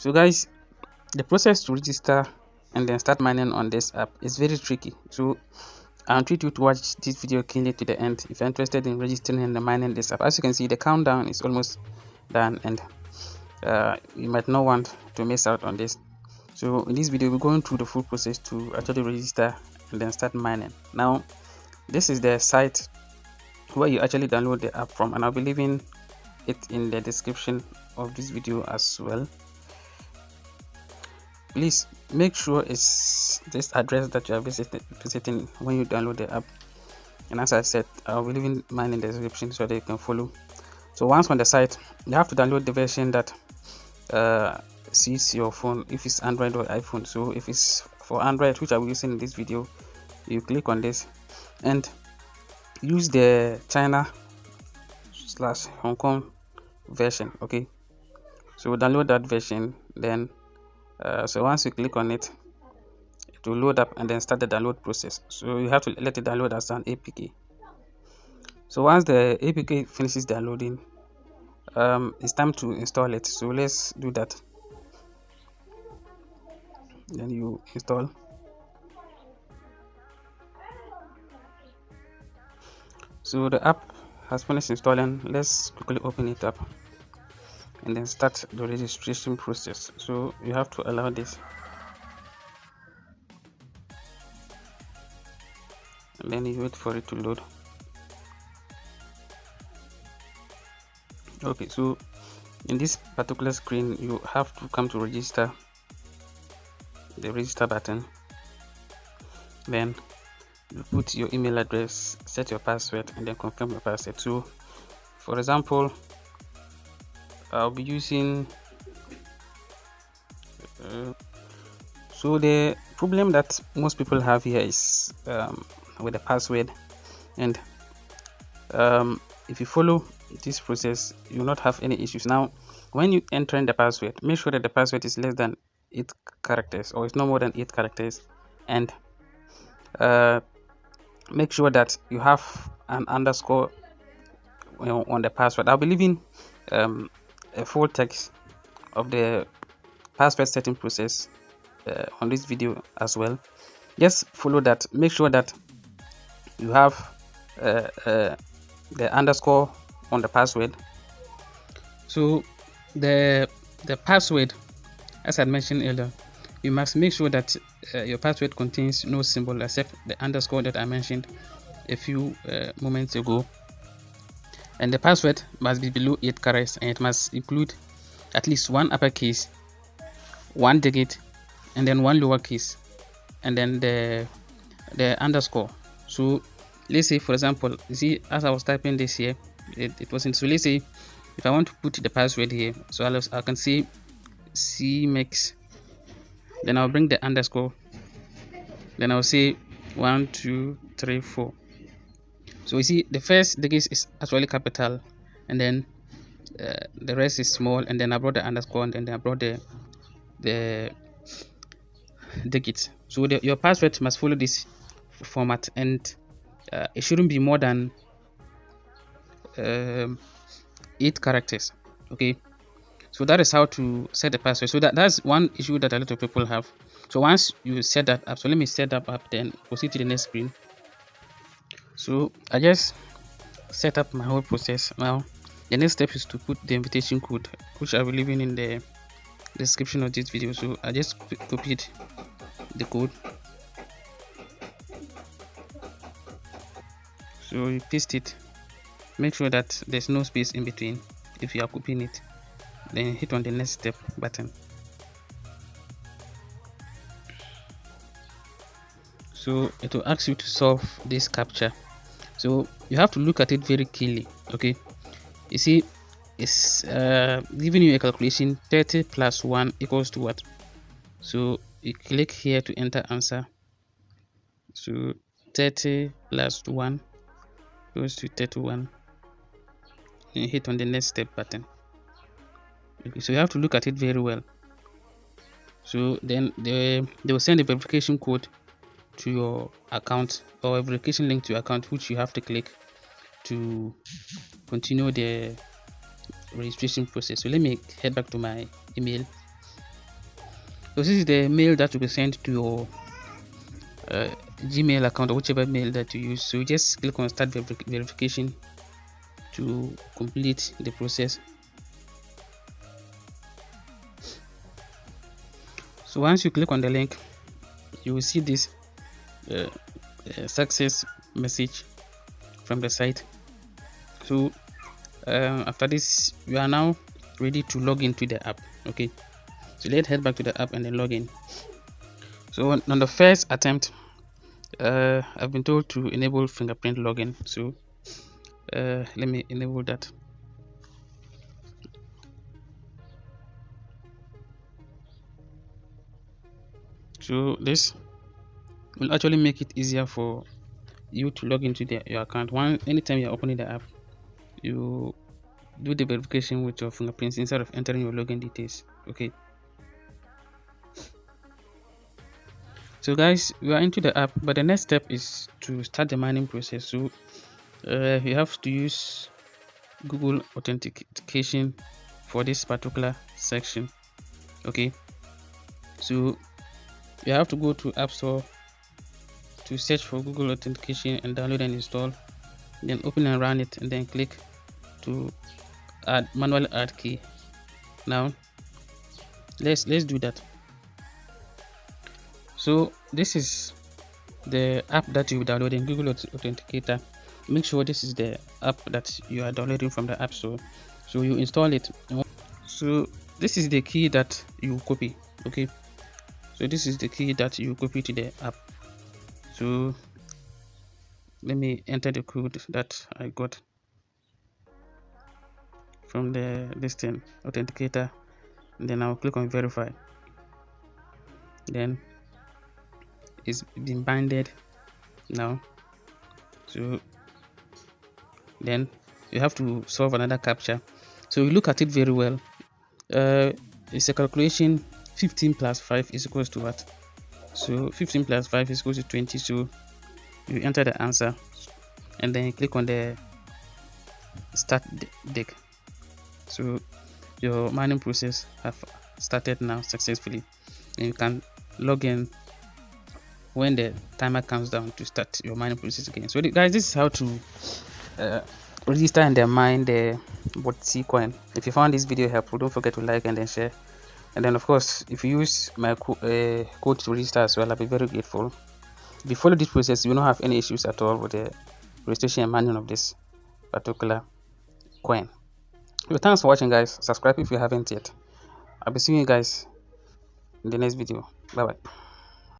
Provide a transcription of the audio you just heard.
So guys, the process to register and then start mining on this app is very tricky. So I want you to watch this video clearly to the end if you're interested in registering and mining this app. As you can see, the countdown is almost done, and you might not want to miss out on this. So in this video, we're going through the full process to actually register and then start mining. Now, this is the site where you actually download the app from, and I'll be leaving it in the description of this video as well. Please make sure it's this address that you are visiting when you download the app, and as I said, I'll be leaving mine in the description so that you can follow. So once on the site, you have to download the version that suits your phone, if it's Android or iPhone. So if it's for Android, which I will use in this video, you click on this and use the China/Hong Kong version. Okay, so download that version, then so once you click on it, it will load up and then start the download process. So you have to let it download as an APK. So once the APK finishes downloading, it's time to install it. So let's do that. Then you install. So the app has finished installing. Let's quickly open it up and then start the registration process. So you have to allow this, and then you wait for it to load. Okay, so in this particular screen, you have to come to register, the register button, then you put your email address, set your password, and then confirm your password. So for example, I'll be using so the problem that most people have here is with the password, and if you follow this process, you will not have any issues. Now, when you enter in the password, make sure that the password is less than 8 characters, or it's no more than 8 characters, and make sure that you have an underscore on the password. I'll be leaving a full text of the password setting process on this video as well. Just follow that. Make sure that you have the underscore on the password. So the password, as I mentioned earlier, you must make sure that your password contains no symbol except the underscore that I mentioned a few moments ago, and the password must be below 8 characters, and it must include at least one uppercase, one digit, and then one lowercase, and then the underscore. So let's say, for example, you see, as I was typing this here, it wasn't. So let's say if I want to put the password here, so I can say CMix, then I'll bring the underscore, then I'll say 1 2 3 4. So you see, the first digit is actually capital, and then the rest is small, and then I brought the underscore, and then I brought the digits. So your password must follow this format, and it shouldn't be more than 8 characters. Okay, so that is how to set the password. So that's one issue that a lot of people have. So once you set that up, so let me set that up, then proceed to the next screen. So I just set up my whole process. Now the next step is to put the invitation code, which I will leave in the description of this video. So I just copied the code, so you paste it. Make sure that there's no space in between if you are copying it, then hit on the next step button. So it will ask you to solve this captcha, so you have to look at it very clearly. Okay, you see, it's giving you a calculation. 30 plus 1 equals to what? So you click here to enter answer. So 30 plus 1 goes to 31, and hit on the next step button. Okay, so you have to look at it very well. So then they will send a verification code to your account, or a verification link to your account, which you have to click to continue the registration process. So let me head back to my email So this is the mail that will be sent to your Gmail account or whichever mail that you use. So you just click on start verification to complete the process. So once you click on the link, you will see this success message from the site. So after this, you are now ready to log into the app. Okay, so let's head back to the app and then log in. So on the first attempt, I've been told to enable fingerprint login. So let me enable that. So this will actually make it easier for you to log into your account. Anytime you're opening the app, you do the verification with your fingerprints instead of entering your login details. Okay, so guys, we are into the app, but the next step is to start the mining process. So you have to use Google authentication for this particular section. Okay, so you have to go to App Store to search for Google authentication and download and install, then open and run it, and then click to manually add key. Now let's do that. So this is the app that you download in Google Authenticator. Make sure this is the app that you are downloading from the App Store. So you install it. So this is the key that you copy. Okay, so this is the key that you copy to the app. So let me enter the code that I got from the authenticator, and then I'll click on verify. Then it's been binded now. So then you have to solve another captcha. So you look at it very well. It's a calculation. 15 plus 5 is equals to what? So 15 plus 5 is equals to 20. So you enter the answer and then you click on the start deck. So your mining process have started now successfully, and you can log in when the timer counts down to start your mining process again. So guys, this is how to register and then mine the Botc coin. If you found this video helpful, don't forget to like and then share. And then of course, if you use my code to register as well, I'll be very grateful. If you follow this process, you will not have any issues at all with the registration and mining of this particular coin. So thanks for watching, guys. Subscribe if you haven't yet. I'll be seeing you guys in the next video. Bye bye.